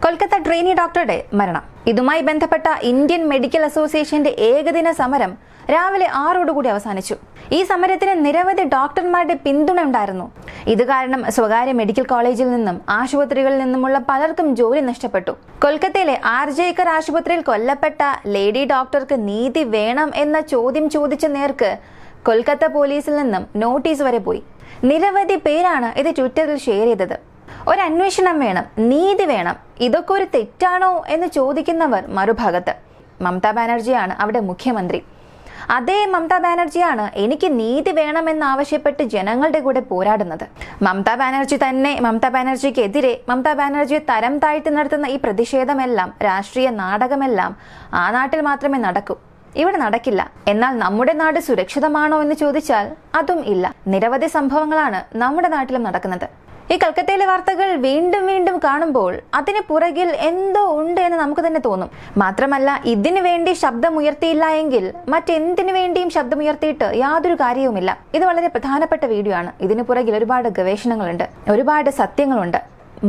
Kolkata trainee ഡോക്ടറുടെ മരണം. ഇതുമായി ബന്ധപ്പെട്ട ഇന്ത്യൻ മെഡിക്കൽ അസോസിയേഷന്റെ ഏകദിന സമരം രാവിലെ 6 അവസാനിച്ചു. ഈ സമരത്തിന് നിരവധി ഡോക്ടർമാരുടെ പിന്തുണ ഉണ്ടായിരുന്നു. ഇത് കാരണം സ്വകാര്യ മെഡിക്കൽ കോളേജിൽ നിന്നും ആശുപത്രികളിൽ നിന്നുമുള്ള പലർക്കും ജോലി നഷ്ടപ്പെട്ടു. കൊൽക്കത്തയിലെ ആർജേക്കർ ആശുപത്രിയിൽ കൊല്ലപ്പെട്ട ലേഡി ഡോക്ടർക്ക് നീതി വേണം എന്ന ചോദ്യം ചോദിച്ച നേർക്ക് കൊൽക്കത്ത പോലീസിൽ നിന്നും നോട്ടീസ് വരെ പോയി. നിരവധി പേരാണ് ഇത് ട്വിറ്ററിൽ ഷെയർ ചെയ്തത്. ഒരു അന്വേഷണം വേണം, നീതി വേണം, ഇതൊക്കെ ഒരു തെറ്റാണോ എന്ന് ചോദിക്കുന്നവർ മറുഭാഗത്ത്. മമതാ ബാനർജിയാണ് അവിടെ മുഖ്യമന്ത്രി. അതേ മമതാ ബാനർജിയാണ് എനിക്ക് നീതി വേണമെന്നാവശ്യപ്പെട്ട് ജനങ്ങളുടെ കൂടെ പോരാടുന്നത്. മമതാ ബാനർജിക്കെതിരെ മമതാ ബാനർജിയെ തരം താഴ്ത്തി നടത്തുന്ന ഈ പ്രതിഷേധമെല്ലാം, രാഷ്ട്രീയ നാടകമെല്ലാം ആ നാട്ടിൽ മാത്രമേ നടക്കൂ, ഇവിടെ നടക്കില്ല. എന്നാൽ നമ്മുടെ നാട് സുരക്ഷിതമാണോ എന്ന് ചോദിച്ചാൽ അതും ഇല്ല. നിരവധി സംഭവങ്ങളാണ് നമ്മുടെ നാട്ടിലും നടക്കുന്നത്. ഈ കൽക്കത്തയിലെ വാർത്തകൾ വീണ്ടും വീണ്ടും കാണുമ്പോൾ അതിന് പുറകിൽ എന്തോ ഉണ്ട് എന്ന് നമുക്ക് തന്നെ തോന്നും. മാത്രമല്ല, ഇതിനു വേണ്ടി ശബ്ദമുയർത്തിയില്ല എങ്കിൽ മറ്റെന്തിനു വേണ്ടിയും ശബ്ദമുയർത്തിയിട്ട് യാതൊരു കാര്യവുമില്ല. ഇത് വളരെ പ്രധാനപ്പെട്ട വീഡിയോ ആണ്. ഇതിന് പുറകിൽ ഒരുപാട് ഗവേഷണങ്ങളുണ്ട്, ഒരുപാട് സത്യങ്ങളുണ്ട്,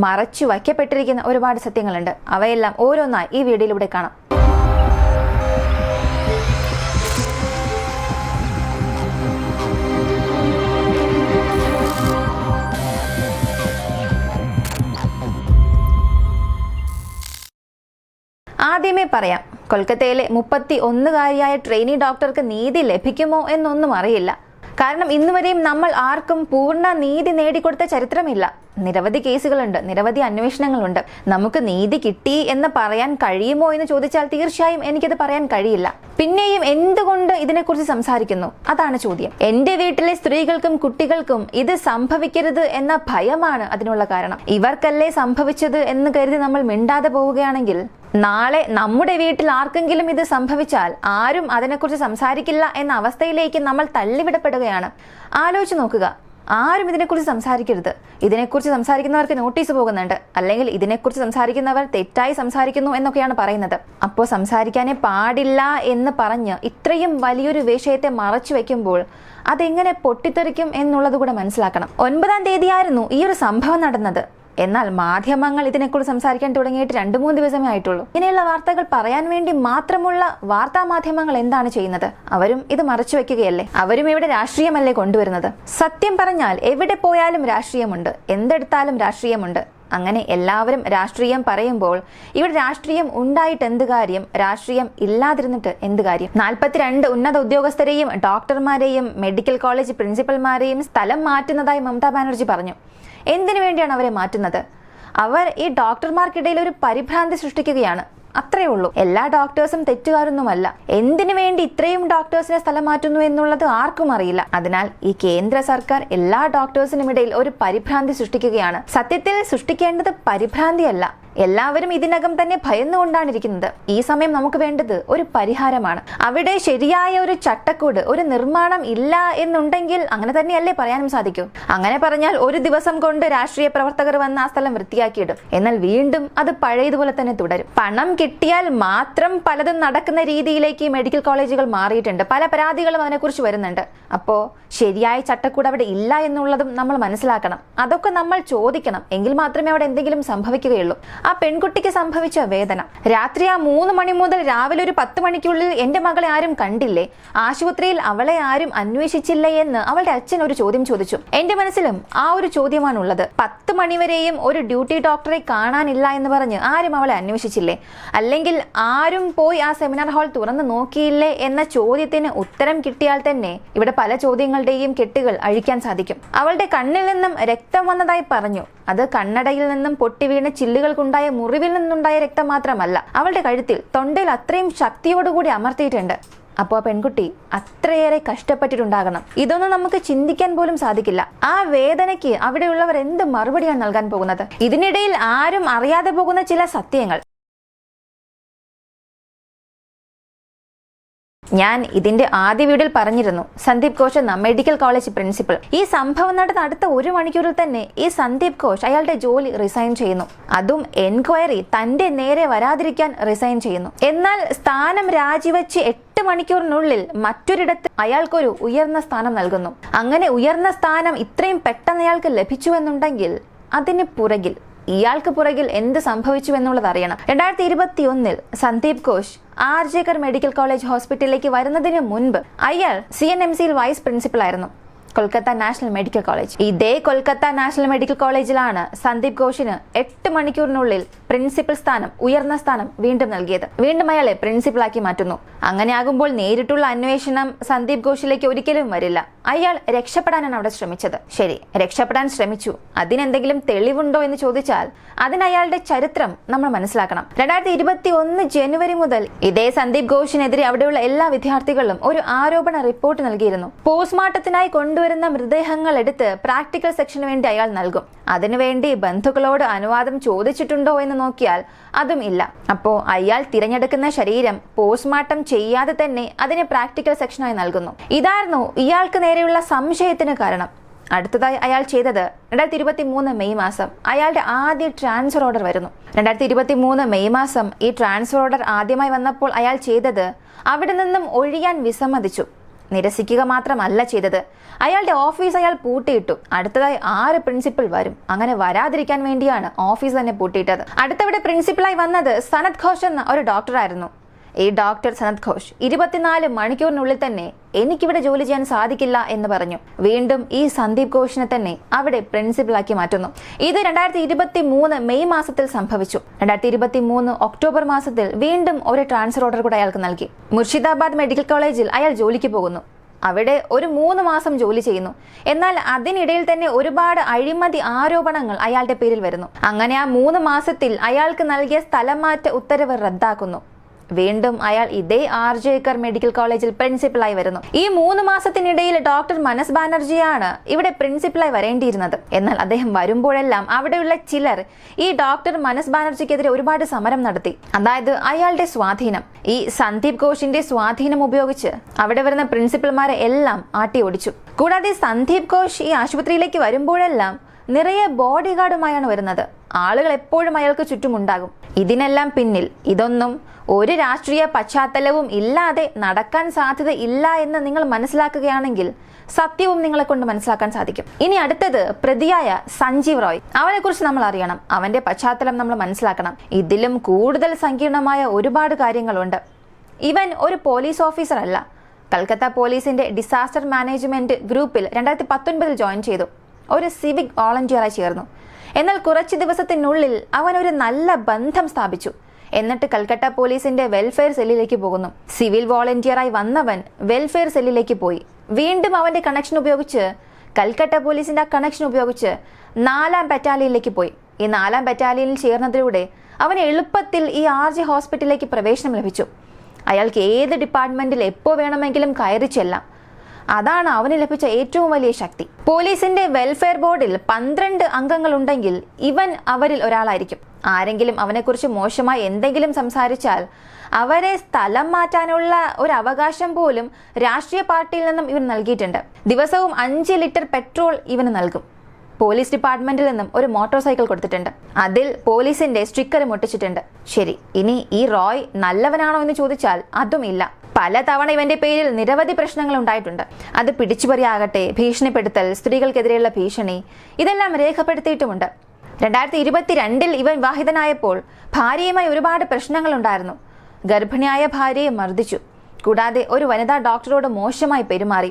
മറച്ചു വയ്ക്കപ്പെട്ടിരിക്കുന്ന ഒരുപാട് സത്യങ്ങളുണ്ട്. അവയെല്ലാം ഓരോന്നായി ഈ വീഡിയോയിലൂടെ കാണാം. ആദ്യമേ പറയാം, കൊൽക്കത്തയിലെ 31-കാരിയായ ട്രെയിനി ഡോക്ടർക്ക് നീതി ലഭിക്കുമോ എന്നൊന്നും അറിയില്ല. കാരണം ഇന്നുവരെയും നമ്മൾ ആർക്കും പൂർണ്ണ നീതി നേടിക്കൊടുത്ത ചരിത്രമില്ല. നിരവധി കേസുകളുണ്ട്, നിരവധി അന്വേഷണങ്ങളുണ്ട്. നമുക്ക് നീതി കിട്ടി എന്ന് പറയാൻ കഴിയുമോ എന്ന് ചോദിച്ചാൽ തീർച്ചയായും എനിക്കത് പറയാൻ കഴിയില്ല. പിന്നെയും എന്തുകൊണ്ട് ഇതിനെക്കുറിച്ച് സംസാരിക്കുന്നു? അതാണ് ചോദ്യം. എന്റെ വീട്ടിലെ സ്ത്രീകൾക്കും കുട്ടികൾക്കും ഇത് സംഭവിക്കരുത് എന്ന ഭയമാണ് അതിനുള്ള കാരണം. ഇവർക്കല്ലേ സംഭവിച്ചത് എന്ന് കരുതി നമ്മൾ മിണ്ടാതെ പോവുകയാണെങ്കിൽ നാളെ നമ്മുടെ വീട്ടിൽ ആർക്കെങ്കിലും ഇത് സംഭവിച്ചാൽ ആരും അതിനെക്കുറിച്ച് സംസാരിക്കില്ല എന്ന അവസ്ഥയിലേക്ക് നമ്മൾ തള്ളിവിടപ്പെടുകയാണ്. ആലോചിച്ച് നോക്കുക, ആരും ഇതിനെക്കുറിച്ച് സംസാരിക്കരുത്. ഇതിനെക്കുറിച്ച് സംസാരിക്കുന്നവർക്ക് നോട്ടീസ് പോകുന്നുണ്ട്, അല്ലെങ്കിൽ ഇതിനെക്കുറിച്ച് സംസാരിക്കുന്നവർ തെറ്റായി സംസാരിക്കുന്നു എന്നൊക്കെയാണ് പറയുന്നത്. അപ്പോൾ സംസാരിക്കാനേ പാടില്ല എന്ന് പറഞ്ഞ് ഇത്രയും വലിയൊരു വിഷയത്തെ മറച്ചു വെക്കുമ്പോൾ അതെങ്ങനെ പൊട്ടിത്തെറിക്കും എന്നുള്ളത് കൂടെ മനസ്സിലാക്കണം. 9-ാം തീയതിയായിരുന്നു ഈ ഒരു സംഭവം നടന്നത്. എന്നാൽ മാധ്യമങ്ങൾ ഇതിനെക്കുറിച്ച് സംസാരിക്കാൻ തുടങ്ങിയിട്ട് 2-3 ദിവസമേ ആയിട്ടുള്ളൂ. ഇങ്ങനെയുള്ള വാർത്തകൾ പറയാൻ വേണ്ടി മാത്രമുള്ള വാർത്താ മാധ്യമങ്ങൾ എന്താണ് ചെയ്യുന്നത്? അവരും ഇത് മറച്ചു വെക്കുകയല്ലേ? അവരും ഇവിടെ രാഷ്ട്രീയമല്ലേ കൊണ്ടുവരുന്നത്? സത്യം പറഞ്ഞാൽ എവിടെ പോയാലും രാഷ്ട്രീയമുണ്ട്, എന്തെടുത്താലും രാഷ്ട്രീയമുണ്ട്. അങ്ങനെ എല്ലാവരും രാഷ്ട്രീയം പറയുമ്പോൾ ഇവിടെ രാഷ്ട്രീയം ഉണ്ടായിട്ട് എന്ത് കാര്യം? രാഷ്ട്രീയം ഇല്ലാതിരുന്നിട്ട് എന്ത് കാര്യം? 42 ഉന്നത ഉദ്യോഗസ്ഥരെയും ഡോക്ടർമാരെയും മെഡിക്കൽ കോളേജ് പ്രിൻസിപ്പൽമാരെയും സ്ഥലം മാറ്റുന്നതായി മമതാ ബാനർജി പറഞ്ഞു. എന്തിനു വേണ്ടിയാണ് അവരെ മാറ്റുന്നത്? അവർ ഈ ഡോക്ടർമാർക്കിടയിൽ ഒരു പരിഭ്രാന്തി സൃഷ്ടിക്കുകയാണ്, അത്രയേ ഉള്ളൂ. എല്ലാ ഡോക്ടേഴ്സും തെറ്റുകാരൊന്നുമല്ല. എന്തിനു വേണ്ടി ഇത്രയും ഡോക്ടേഴ്സിനെ സ്ഥലം മാറ്റുന്നു എന്നുള്ളത് ആർക്കും അറിയില്ല. അതിനാൽ ഈ കേന്ദ്ര സർക്കാർ എല്ലാ ഡോക്ടേഴ്സിനും ഇടയിൽ ഒരു പരിഭ്രാന്തി സൃഷ്ടിക്കുകയാണ്. സത്യത്തിൽ സൃഷ്ടിക്കേണ്ടത് പരിഭ്രാന്തിയല്ല. എല്ലാവരും ഇതിനകം തന്നെ ഭയന്നുകൊണ്ടാണ് ഇരിക്കുന്നത്. ഈ സമയം നമുക്ക് വേണ്ടത് ഒരു പരിഹാരമാണ്. അവിടെ ശരിയായ ഒരു ചട്ടക്കൂട്, ഒരു നിർമ്മാണം ഇല്ല എന്നുണ്ടെങ്കിൽ അങ്ങനെ തന്നെയല്ലേ പറയാനും സാധിക്കൂ. അങ്ങനെ പറഞ്ഞാൽ ഒരു ദിവസം കൊണ്ട് രാഷ്ട്രീയ പ്രവർത്തകർ വന്ന് ആ സ്ഥലം വൃത്തിയാക്കിയിടും. എന്നാൽ വീണ്ടും അത് പഴയതുപോലെ തന്നെ തുടരും. പണം കിട്ടിയാൽ മാത്രം പലതും നടക്കുന്ന രീതിയിലേക്ക് മെഡിക്കൽ കോളേജുകൾ മാറിയിട്ടുണ്ട്. പല പരാതികളും അതിനെക്കുറിച്ച് വരുന്നുണ്ട്. അപ്പോ ശരിയായ ചട്ടക്കൂട് അവിടെ ഇല്ല എന്നുള്ളതും നമ്മൾ മനസ്സിലാക്കണം. അതൊക്കെ നമ്മൾ ചോദിക്കണം. എങ്കിൽ മാത്രമേ അവിടെ എന്തെങ്കിലും സംഭവിക്കുകയുള്ളൂ. ആ പെൺകുട്ടിക്ക് സംഭവിച്ച വേദന, രാത്രി 3 മണി മുതൽ രാവിലെ ഒരു 10 മണിക്കുള്ളിൽ എന്റെ മകളെ ആരും കണ്ടില്ലേ, ആശുപത്രിയിൽ അവളെ ആരും അന്വേഷിച്ചില്ലേ എന്ന് അവളുടെ അച്ഛൻ ഒരു ചോദ്യം ചോദിച്ചു. എന്റെ മനസ്സിലും ആ ഒരു ചോദ്യമാണുള്ളത്. 10 മണിവരെയും ഒരു ഡ്യൂട്ടി ഡോക്ടറെ കാണാനില്ല എന്ന് പറഞ്ഞ് ആരും അവളെ അന്വേഷിച്ചില്ലേ? അല്ലെങ്കിൽ ആരും പോയി ആ സെമിനാർ ഹാൾ തുറന്നു നോക്കിയില്ലേ എന്ന ചോദ്യത്തിന് ഉത്തരം കിട്ടിയാൽ തന്നെ ഇവിടെ പല ചോദ്യങ്ങളുടെയും കെട്ടുകൾ അഴിക്കാൻ സാധിക്കും. അവളുടെ കണ്ണിൽ നിന്നും രക്തം വന്നതായി പറഞ്ഞു. അത് കണ്ണടയിൽ നിന്നും പൊട്ടി വീണ ചില്ലുകൾക്കുണ്ടായ മുറിവിൽ നിന്നുണ്ടായ രക്തം മാത്രമല്ല, അവളുടെ കഴുത്തിൽ, തൊണ്ടയിൽ അത്രയും ശക്തിയോടുകൂടി അമർത്തിയിട്ടുണ്ട്. അപ്പോൾ ആ പെൺകുട്ടി അത്രയേറെ കഷ്ടപ്പെട്ടിട്ടുണ്ടാകണം. ഇതൊന്നും നമുക്ക് ചിന്തിക്കാൻ പോലും സാധിക്കില്ല. ആ വേദനയ്ക്ക് അവിടെയുള്ളവർ എന്ത് മറുപടിയാണ് നൽകാൻ പോകുന്നത്? ഇതിനിടയിൽ ആരും അറിയാതെ പോകുന്ന ചില സത്യങ്ങൾ ഞാൻ ഇതിന്റെ ആദ്യ വീഡിയോയിൽ പറഞ്ഞിരുന്നു. സന്ദീപ് ഘോഷ് എന്ന മെഡിക്കൽ കോളേജ് പ്രിൻസിപ്പൽ, ഈ സംഭവം നടന്ന അടുത്ത 1 മണിക്കൂറിൽ തന്നെ ഈ സന്ദീപ് ഘോഷ് അയാളുടെ ജോലി റിസൈൻ ചെയ്യുന്നു. അതും എൻക്വയറി തന്റെ നേരെ വരാതിരിക്കാൻ റിസൈൻ ചെയ്യുന്നു. എന്നാൽ സ്ഥാനം രാജിവെച്ച് 8 മണിക്കൂറിനുള്ളിൽ മറ്റൊരിടത്ത് അയാൾക്കൊരു ഉയർന്ന സ്ഥാനം നൽകുന്നു. അങ്ങനെ ഉയർന്ന സ്ഥാനം ഇത്രയും പെട്ടെന്ന് അയാൾക്ക് ലഭിച്ചു എന്നുണ്ടെങ്കിൽ അതിന് പുറകിൽ ഇയാൾക്ക് പുറകിൽ എന്ത് സംഭവിച്ചു എന്നുള്ളത് അറിയണം. 2021 സന്ദീപ് ഘോഷ് ആർജേക്കർ മെഡിക്കൽ കോളേജ് ഹോസ്പിറ്റലിലേക്ക് വരുന്നതിന് മുൻപ് അയാൾ CNMCയിൽ വൈസ് പ്രിൻസിപ്പൽ ആയിരുന്നു, കൊൽക്കത്ത നാഷണൽ മെഡിക്കൽ കോളേജ്. ഇതേ കൊൽക്കത്ത നാഷണൽ മെഡിക്കൽ കോളേജിലാണ് സന്ദീപ് ഘോഷിന് 8 മണിക്കൂറിനുള്ളിൽ പ്രിൻസിപ്പൽ സ്ഥാനം, ഉയർന്ന സ്ഥാനം വീണ്ടും നൽകിയത്. വീണ്ടും അയാളെ പ്രിൻസിപ്പലാക്കി മാറ്റുന്നു. അങ്ങനെയാകുമ്പോൾ നേരിട്ടുള്ള അന്വേഷണം സന്ദീപ് ഘോഷിലേക്ക് ഒരിക്കലും വരില്ല. അയാൾ രക്ഷപ്പെടാനാണ് അവിടെ ശ്രമിച്ചത്. ശരി, രക്ഷപ്പെടാൻ ശ്രമിച്ചു. അതിനെന്തെങ്കിലും തെളിവുണ്ടോ എന്ന് ചോദിച്ചാൽ അതിന് അയാളുടെ ചരിത്രം നമ്മൾ മനസ്സിലാക്കണം. 2021 ജനുവരി മുതൽ ഇതേ സന്ദീപ് ഘോഷിനെതിരെ അവിടെയുള്ള എല്ലാ വിദ്യാർത്ഥികളും ഒരു ആരോപണ റിപ്പോർട്ട് നൽകിയിരുന്നു. പോസ്റ്റ്മോർട്ടത്തിനായി കൊണ്ടുവരുന്ന മൃതദേഹങ്ങൾ എടുത്ത് പ്രാക്ടിക്കൽ സെക്ഷന് വേണ്ടി അയാൾ നൽകും. അതിനുവേണ്ടി ബന്ധുക്കളോട് അനുവാദം ചോദിച്ചിട്ടുണ്ടോ എന്ന് നോക്കിയാൽ അതും ഇല്ല. അപ്പോ അയാൾ തിരഞ്ഞെടുക്കുന്ന ശരീരം പോസ്റ്റ്മോർട്ടം ചെയ്യാതെ തന്നെ അതിന് പ്രാക്ടിക്കൽ സെക്ഷനായി നൽകുന്നു. ഇതായിരുന്നു ഇയാൾക്ക് നേരെയുള്ള സംശയത്തിന് കാരണം. അടുത്തതായി അയാൾ ചെയ്തത് 2023 മെയ് മാസം അയാളുടെ ആദ്യ ട്രാൻസ്ഫർ ഓർഡർ വരുന്നു. 2023 മെയ് മാസം ഈ ട്രാൻസ്ഫർ ഓർഡർ ആദ്യമായി വന്നപ്പോൾ അയാൾ ചെയ്തത് അവിടെ നിന്നും ഒഴിയാൻ വിസമ്മതിച്ചു. നിരസിക്കുക മാത്രമല്ല ചെയ്തത്, അയാളുടെ ഓഫീസ് അയാൾ പൂട്ടിയിട്ടു. അടുത്തതായി 6 പ്രിൻസിപ്പൽ വരും. അങ്ങനെ വരാതിരിക്കാൻ വേണ്ടിയാണ് ഓഫീസ് തന്നെ പൂട്ടിയിട്ടത്. അടുത്തവിടെ പ്രിൻസിപ്പലായി വന്നത് സനത് ഘോഷ് എന്ന ഒരു ഡോക്ടറായിരുന്നു. ഈ ഡോക്ടർ സനത് ഘോഷ് 24 മണിക്കൂറിനുള്ളിൽ തന്നെ എനിക്കിവിടെ ജോലി ചെയ്യാൻ സാധിക്കില്ല എന്ന് പറഞ്ഞു. വീണ്ടും ഈ സന്ദീപ് ഘോഷിനെ തന്നെ അവിടെ പ്രിൻസിപ്പലാക്കി മാറ്റുന്നു. ഇത് 2023 മെയ് മാസത്തിൽ സംഭവിച്ചു. 2023 ഒക്ടോബർ മാസത്തിൽ വീണ്ടും ഒരു ട്രാൻസ്ഫർ ഓർഡർ കൂടെ അയാൾക്ക് നൽകി. മുർഷിദാബാദ് മെഡിക്കൽ കോളേജിൽ അയാൾ ജോലിക്ക് പോകുന്നു. അവിടെ ഒരു 3 മാസം ജോലി ചെയ്യുന്നു. എന്നാൽ അതിനിടയിൽ തന്നെ ഒരുപാട് അഴിമതി ആരോപണങ്ങൾ അയാളുടെ പേരിൽ വരുന്നു. അങ്ങനെ ആ 3 മാസത്തിൽ അയാൾക്ക് നൽകിയ സ്ഥലം മാറ്റ ഉത്തരവ് റദ്ദാക്കുന്നു. വീണ്ടും അയാൾ ഇതേ ആർജേക്കർ മെഡിക്കൽ കോളേജിൽ പ്രിൻസിപ്പലായി വരുന്നു. ഈ 3 മാസത്തിനിടയിൽ ഡോക്ടർ മനസ് ബാനർജിയാണ് ഇവിടെ പ്രിൻസിപ്പലായി വരേണ്ടിയിരുന്നത്. എന്നാൽ അദ്ദേഹം വരുമ്പോഴെല്ലാം അവിടെയുള്ള ചിലർ ഈ ഡോക്ടർ മനസ് ബാനർജിക്കെതിരെ ഒരുപാട് സമരം നടത്തി. അതായത് അയാളുടെ സ്വാധീനം, ഈ സന്ദീപ് ഘോഷിന്റെ സ്വാധീനം ഉപയോഗിച്ച് അവിടെ വരുന്ന പ്രിൻസിപ്പൽമാരെ എല്ലാം ആട്ടി ഓടിച്ചു. കൂടാതെ സന്ദീപ് ഘോഷ് ഈ ആശുപത്രിയിലേക്ക് വരുമ്പോഴെല്ലാം നിറയെ ബോഡി ഗാർഡുമായാണ് വരുന്നത്. ആളുകൾ എപ്പോഴും അയാൾക്ക് ചുറ്റുമുണ്ടാകും. ഇതിനെല്ലാം പിന്നിൽ ഇതൊന്നും ഒരു രാഷ്ട്രീയ പശ്ചാത്തലവും ഇല്ലാതെ നടക്കാൻ സാധ്യത ഇല്ല എന്ന് നിങ്ങൾ മനസ്സിലാക്കുകയാണെങ്കിൽ സത്യവും നിങ്ങളെ കൊണ്ട് മനസ്സിലാക്കാൻ സാധിക്കും. ഇനി അടുത്തത് പ്രതിയായ സഞ്ജീവ് റോയ്. അവനെ കുറിച്ച് നമ്മൾ അറിയണം, അവന്റെ പശ്ചാത്തലം നമ്മൾ മനസ്സിലാക്കണം. ഇതിലും കൂടുതൽ സങ്കീർണമായ ഒരുപാട് കാര്യങ്ങളുണ്ട്. ഇവൻ ഒരു പോലീസ് ഓഫീസർ അല്ല. കൽക്കത്ത പോലീസിന്റെ ഡിസാസ്റ്റർ മാനേജ്മെന്റ് ഗ്രൂപ്പിൽ 2019 ജോയിൻ ചെയ്തു. ഒരു സിവിക് വോളണ്ടിയറായി ചേർന്നു. എന്നാൽ കുറച്ച് ദിവസത്തിനുള്ളിൽ അവൻ ഒരു നല്ല ബന്ധം സ്ഥാപിച്ചു. എന്നിട്ട് കൽക്കട്ട പോലീസിന്റെ വെൽഫെയർ സെല്ലിലേക്ക് പോകുന്നു. സിവിൽ വോളണ്ടിയറായി വന്നവൻ വെൽഫെയർ സെല്ലിലേക്ക് പോയി. വീണ്ടും അവന്റെ കണക്ഷൻ ഉപയോഗിച്ച് കൽക്കട്ട പോലീസിന്റെ ആ കണക്ഷൻ ഉപയോഗിച്ച് 4ാം ബറ്റാലിയനിലേക്ക് പോയി. ഈ 4ാം ബറ്റാലിയനിൽ ചേർന്നതിലൂടെ അവന് എളുപ്പത്തിൽ ഈ RJ ഹോസ്പിറ്റലിലേക്ക് പ്രവേശനം ലഭിച്ചു. അയാൾക്ക് ഏത് ഡിപ്പാർട്ട്മെന്റിൽ എപ്പോൾ വേണമെങ്കിലും കയറി ചെല്ലാം. അതാണ് അവന് ലഭിച്ച ഏറ്റവും വലിയ ശക്തി. പോലീസിന്റെ വെൽഫെയർ ബോർഡിൽ 12 അംഗങ്ങൾ ഉണ്ടെങ്കിൽ ഇവൻ അവരിൽ ഒരാളായിരിക്കും. ആരെങ്കിലും അവനെക്കുറിച്ച് മോശമായി എന്തെങ്കിലും സംസാരിച്ചാൽ അവരെ സ്ഥലം മാറ്റാനുള്ള ഒരു അവകാശം പോലും രാഷ്ട്രീയ പാർട്ടിയിൽ നിന്നും ഇവൻ നൽകിയിട്ടുണ്ട്. ദിവസവും 5 ലിറ്റർ പെട്രോൾ ഇവന് നൽകും. പോലീസ് ഡിപ്പാർട്ട്മെന്റിൽ നിന്നും ഒരു മോട്ടോർ സൈക്കിൾ കൊടുത്തിട്ടുണ്ട്. അതിൽ പോലീസിന്റെ സ്റ്റിക്കറും ഒട്ടിച്ചിട്ടുണ്ട്. ശരി, ഇനി ഈ റോയ് നല്ലവനാണോ എന്ന് ചോദിച്ചാൽ അതും ഇല്ല. പലതവണ ഇവന്റെ പേരിൽ നിരവധി പ്രശ്നങ്ങൾ ഉണ്ടായിട്ടുണ്ട്. അത് പിടിച്ചുപറിയാകട്ടെ, ഭീഷണിപ്പെടുത്തൽ, സ്ത്രീകൾക്കെതിരെയുള്ള ഭീഷണി, ഇതെല്ലാം രേഖപ്പെടുത്തിയിട്ടുമുണ്ട്. 2022 ഇവൻ വിവാഹിതനായപ്പോൾ ഭാര്യയുമായി ഒരുപാട് പ്രശ്നങ്ങൾ ഉണ്ടായിരുന്നു. ഗർഭിണിയായ ഭാര്യയെ മർദ്ദിച്ചു. കൂടാതെ ഒരു വനിതാ ഡോക്ടറോട് മോശമായി പെരുമാറി.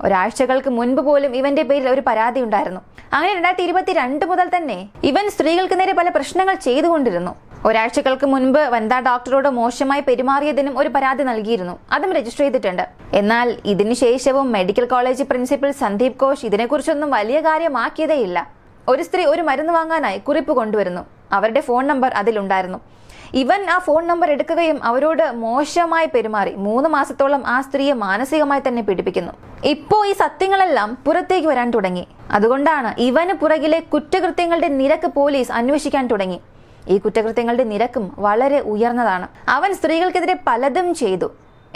ഒരാഴ്ചകൾക്ക് മുൻപ് പോലും ഇവന്റെ പേരിൽ ഒരു പരാതി ഉണ്ടായിരുന്നു. അങ്ങനെ 2022 മുതൽ തന്നെ ഇവൻ സ്ത്രീകൾക്ക് നേരെ പല പ്രശ്നങ്ങൾ ചെയ്തുകൊണ്ടിരുന്നു. ഒരാഴ്ചകൾക്ക് മുൻപ് വനിതാ ഡോക്ടറോട് മോശമായി പെരുമാറിയതിനും ഒരു പരാതി നൽകിയിരുന്നു. അതും രജിസ്റ്റർ ചെയ്തിട്ടുണ്ട്. എന്നാൽ ഇതിനുശേഷവും medical college principal Sandip Ghosh ഇതിനെക്കുറിച്ചൊന്നും വലിയ കാര്യമാക്കിയതേയില്ല. ഒരു സ്ത്രീ ഒരു മരുന്ന് വാങ്ങാനായി കുറിപ്പ് കൊണ്ടുവരുന്നു. അവരുടെ ഫോൺ നമ്പർ അതിലുണ്ടായിരുന്നു. ഇവൻ ആ ഫോൺ നമ്പർ എടുക്കുകയും അവരോട് മോശമായി പെരുമാറി 3 മാസത്തോളം ആ സ്ത്രീയെ മാനസികമായി തന്നെ പീഡിപ്പിക്കുന്നു. ഇപ്പോ ഈ സത്യങ്ങളെല്ലാം പുറത്തേക്ക് വരാൻ തുടങ്ങി. അതുകൊണ്ടാണ് ഇവന് പുറകിലെ കുറ്റകൃത്യങ്ങളുടെ നിരക്ക് പോലീസ് അന്വേഷിക്കാൻ തുടങ്ങി. ഈ കുറ്റകൃത്യങ്ങളുടെ നിരക്കും വളരെ ഉയർന്നതാണ്. അവൻ സ്ത്രീകൾക്കെതിരെ പലതും ചെയ്തു.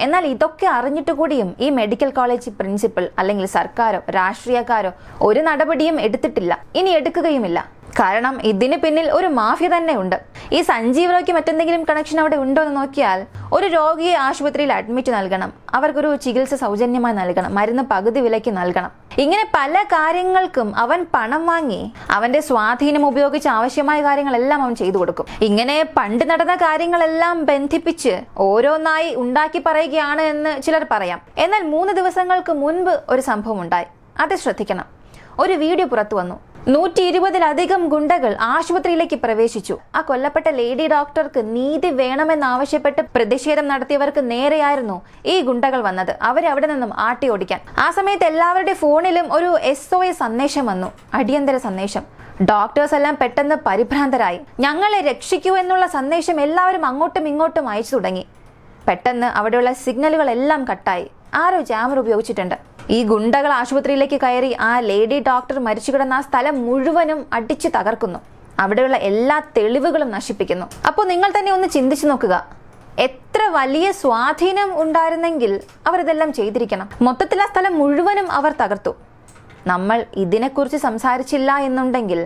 എന്നാൽ ഇതൊക്കെ അറിഞ്ഞിട്ട് കൂടിയും ഈ മെഡിക്കൽ കോളേജ് പ്രിൻസിപ്പൽ അല്ലെങ്കിൽ സർക്കാരോ രാഷ്ട്രീയക്കാരോ ഒരു നടപടിയും എടുത്തിട്ടില്ല, ഇനി എടുക്കുകയുമില്ല. കാരണം ഇതിന് പിന്നിൽ ഒരു മാഫിയ തന്നെ ഉണ്ട്. ഈ സഞ്ജീവ് റോയ്ക്ക് മറ്റെന്തെങ്കിലും കണക്ഷൻ അവിടെ ഉണ്ടോ എന്ന് നോക്കിയാൽ, ഒരു രോഗിയെ ആശുപത്രിയിൽ അഡ്മിറ്റ് നൽകണം, അവർക്കൊരു ചികിത്സ സൗജന്യമായി നൽകണം, മരുന്ന് പകുതി വിലയ്ക്ക് നൽകണം. ഇങ്ങനെ പല കാര്യങ്ങൾക്കും അവൻ പണം വാങ്ങി അവന്റെ സ്വാധീനം ഉപയോഗിച്ച് ആവശ്യമായ കാര്യങ്ങളെല്ലാം അവൻ ചെയ്തു കൊടുക്കും. ഇങ്ങനെ പണ്ട് നടന്ന കാര്യങ്ങളെല്ലാം ബന്ധിപ്പിച്ച് ഓരോന്നായി ഉണ്ടാക്കി പറയുകയാണ് എന്ന് ചിലർ പറയാം. എന്നാൽ 3 ദിവസങ്ങൾക്ക് മുൻപ് ഒരു സംഭവം ഉണ്ടായി. അത് ശ്രദ്ധിക്കണം. ഒരു വീഡിയോ പുറത്തു വന്നു. 120-ലധികം ഗുണ്ടകൾ ആശുപത്രിയിലേക്ക് പ്രവേശിച്ചു. ആ കൊല്ലപ്പെട്ട ലേഡി ഡോക്ടർക്ക് നീതി വേണമെന്നാവശ്യപ്പെട്ട് പ്രതിഷേധം നടത്തിയവർക്ക് നേരെയായിരുന്നു ഈ ഗുണ്ടകൾ വന്നത്. അവരെ അവിടെ നിന്നും ആട്ടി ഓടിക്കാൻ. ആ സമയത്ത് എല്ലാവരുടെ ഫോണിലും ഒരു SOS സന്ദേശം വന്നു, അടിയന്തര സന്ദേശം. ഡോക്ടേഴ്സ് എല്ലാം പെട്ടെന്ന് പരിഭ്രാന്തരായി. ഞങ്ങളെ രക്ഷിക്കൂ എന്നുള്ള സന്ദേശം എല്ലാവരും അങ്ങോട്ടും ഇങ്ങോട്ടും അയച്ചു തുടങ്ങി. പെട്ടെന്ന് അവിടെയുള്ള സിഗ്നലുകളെല്ലാം കട്ടായി. ആരോ ജാമർ ഉപയോഗിച്ചിട്ടുണ്ട്. ഈ ഗുണ്ടകൾ ആശുപത്രിയിലേക്ക് കയറി ആ ലേഡി ഡോക്ടർ മരിച്ചു കിടന്ന ആ സ്ഥലം മുഴുവനും അടിച്ചു തകർക്കുന്നു. അവിടെയുള്ള എല്ലാ തെളിവുകളും നശിപ്പിക്കുന്നു. അപ്പോൾ നിങ്ങൾ തന്നെ ഒന്ന് ചിന്തിച്ചു നോക്കുക, എത്ര വലിയ സ്വാധീനം ഉണ്ടായിരുന്നെങ്കിൽ അവർ ഇതെല്ലാം ചെയ്തിരിക്കണം. മൊത്തത്തിൽ ആ സ്ഥലം മുഴുവനും അവർ തകർത്തു. നമ്മൾ ഇതിനെക്കുറിച്ച് സംസാരിച്ചില്ല എന്നുണ്ടെങ്കിൽ,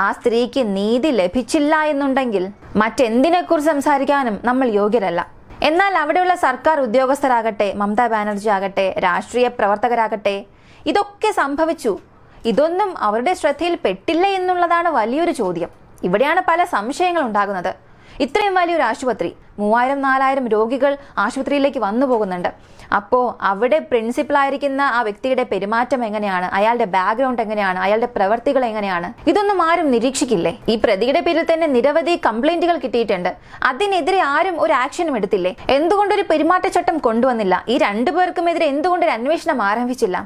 ആ സ്ത്രീക്ക് നീതി ലഭിച്ചില്ല എന്നുണ്ടെങ്കിൽ, മറ്റെന്തിനെക്കുറിച്ച് സംസാരിക്കാനും നമ്മൾ യോഗ്യരല്ല. എന്നാൽ അവിടെയുള്ള സർക്കാർ ഉദ്യോഗസ്ഥരാകട്ടെ, മമതാ ബാനർജി ആകട്ടെ, രാഷ്ട്രീയ പ്രവർത്തകരാകട്ടെ, ഇതൊക്കെ സംഭവിച്ചു. ഇതൊന്നും അവരുടെ ശ്രദ്ധയിൽ പെട്ടില്ല എന്നുള്ളതാണ് വലിയൊരു ചോദ്യം. ഇവിടെയാണ് പല സംശയങ്ങൾ ഉണ്ടാകുന്നത്. ഇത്രയും വലിയൊരു ആശുപത്രി, 3000-4000 രോഗികൾ ആശുപത്രിയിലേക്ക് വന്നു പോകുന്നുണ്ട്. അപ്പോൾ അവിടെ പ്രിൻസിപ്പളായിരിക്കുന്ന ആ വ്യക്തിയുടെ പെരുമാറ്റം എങ്ങനെയാണ്, അയാളുടെ ബാക്ക്ഗ്രൗണ്ട് എങ്ങനെയാണ്, അയാളുടെ പ്രവർത്തികൾ എങ്ങനെയാണ്, ഇതൊന്നും ആരും നിരീക്ഷിക്കില്ലേ? ഈ പ്രതിയുടെ പേരിൽ തന്നെ നിരവധി കംപ്ലൈന്റുകൾ കിട്ടിയിട്ടുണ്ട്. അതിനെതിരെ ആരും ഒരു ആക്ഷനും എടുത്തില്ലേ? എന്തുകൊണ്ടൊരു പെരുമാറ്റച്ചട്ടം കൊണ്ടുവന്നില്ല? ഈ 2 പേർക്കുമെതിരെ എന്തുകൊണ്ടൊരു അന്വേഷണം ആരംഭിച്ചില്ല?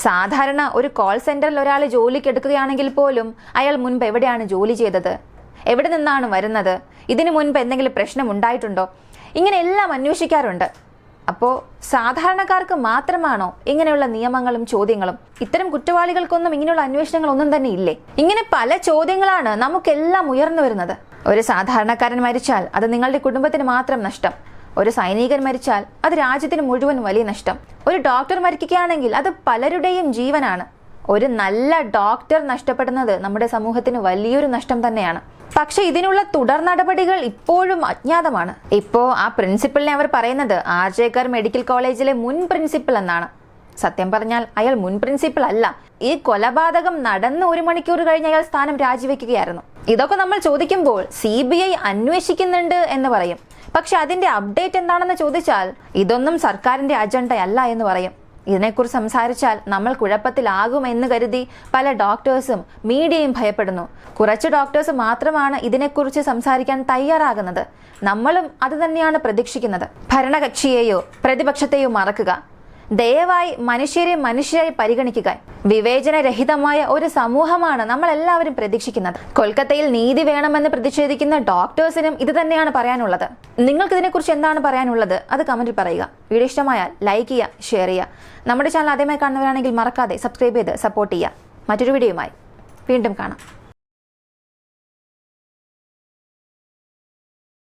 സാധാരണ ഒരു കോൾ സെന്ററിൽ ഒരാൾ ജോലിക്ക് എടുക്കുകയാണെങ്കിൽ പോലും അയാൾ മുൻപ് എവിടെയാണ് ജോലി ചെയ്തത്, എവിടെ നിന്നാണ് വരുന്നത്, ഇതിനു മുൻപ് എന്തെങ്കിലും പ്രശ്നം ഉണ്ടായിട്ടുണ്ടോ, ഇങ്ങനെ എല്ലാം അന്വേഷിക്കാറുണ്ട്. അപ്പോൾ സാധാരണക്കാർക്ക് മാത്രമാണോ ഇങ്ങനെയുള്ള നിയമങ്ങളും ചോദ്യങ്ങളും? ഇത്തരം കുറ്റവാളികൾക്കൊന്നും ഇങ്ങനെയുള്ള അന്വേഷണങ്ങൾ ഒന്നും തന്നെ ഇല്ലേ? ഇങ്ങനെ പല ചോദ്യങ്ങളാണ് നമുക്കെല്ലാം ഉയർന്നു വരുന്നത്. ഒരു സാധാരണക്കാരൻ മരിച്ചാൽ അത് നിങ്ങളുടെ കുടുംബത്തിന് മാത്രം നഷ്ടം. ഒരു സൈനികൻ മരിച്ചാൽ അത് രാജ്യത്തിന് മുഴുവൻ വലിയ നഷ്ടം. ഒരു ഡോക്ടർ മരിക്കുകയാണെങ്കിൽ അത് പലരുടെയും ജീവനാണ്. ഒരു നല്ല ഡോക്ടർ നഷ്ടപ്പെടുന്നത് നമ്മുടെ സമൂഹത്തിന് വലിയൊരു നഷ്ടം തന്നെയാണ്. പക്ഷെ ഇതിനുള്ള തുടർ നടപടികൾ ഇപ്പോഴും അജ്ഞാതമാണ്. ഇപ്പോ ആ പ്രിൻസിപ്പലിനെ അവർ പറയുന്നത് ആർജേക്കർ മെഡിക്കൽ കോളേജിലെ മുൻ പ്രിൻസിപ്പൽ എന്നാണ്. സത്യം പറഞ്ഞാൽ അയാൾ മുൻ പ്രിൻസിപ്പൽ അല്ല. ഈ കൊലപാതകം നടന്ന് 1 മണിക്കൂർ കഴിഞ്ഞ് അയാൾ സ്ഥാനം രാജിവെക്കുകയായിരുന്നു. ഇതൊക്കെ നമ്മൾ ചോദിക്കുമ്പോൾ CBI അന്വേഷിക്കുന്നുണ്ട് എന്ന് പറയും. പക്ഷെ അതിന്റെ അപ്ഡേറ്റ് എന്താണെന്ന് ചോദിച്ചാൽ ഇതൊന്നും സർക്കാരിന്റെ അജണ്ടയല്ല എന്ന് പറയും. ഇതിനെക്കുറിച്ച് സംസാരിച്ചാൽ നമ്മൾ കുഴപ്പത്തിലാകുമെന്ന് കരുതി പല ഡോക്ടേഴ്സും മീഡിയയും ഭയപ്പെടുന്നു. കുറച്ച് ഡോക്ടേഴ്സ് മാത്രമാണ് ഇതിനെക്കുറിച്ച് സംസാരിക്കാൻ തയ്യാറാകുന്നത്. നമ്മളും അത് തന്നെയാണ് പ്രതീക്ഷിക്കുന്നത്. ഭരണകക്ഷിയെയോ പ്രതിപക്ഷത്തെയോ മറക്കുക. ദയവായി മനുഷ്യരായി പരിഗണിക്കുക. വിവേചനരഹിതമായ ഒരു സമൂഹമാണ് നമ്മൾ എല്ലാവരും പ്രതീക്ഷിക്കുന്നത്. കൊൽക്കത്തയിൽ നീതി വേണമെന്ന് പ്രതിഷേധിക്കുന്ന ഡോക്ടേഴ്സിനും ഇത് തന്നെയാണ് പറയാനുള്ളത്. നിങ്ങൾക്ക് ഇതിനെക്കുറിച്ച് എന്താണ് പറയാനുള്ളത്? അത് കമന്റിൽ പറയുക. വീഡിയോ ഇഷ്ടമായാൽ ലൈക്ക് ചെയ്യുക, ഷെയർ ചെയ്യുക. നമ്മുടെ ചാനൽ ആദ്യമായി കാണുന്നവരാണെങ്കിൽ മറക്കാതെ സബ്സ്ക്രൈബ് ചെയ്ത് സപ്പോർട്ട് ചെയ്യുക. മറ്റൊരു വീഡിയോയുമായി വീണ്ടും കാണാം.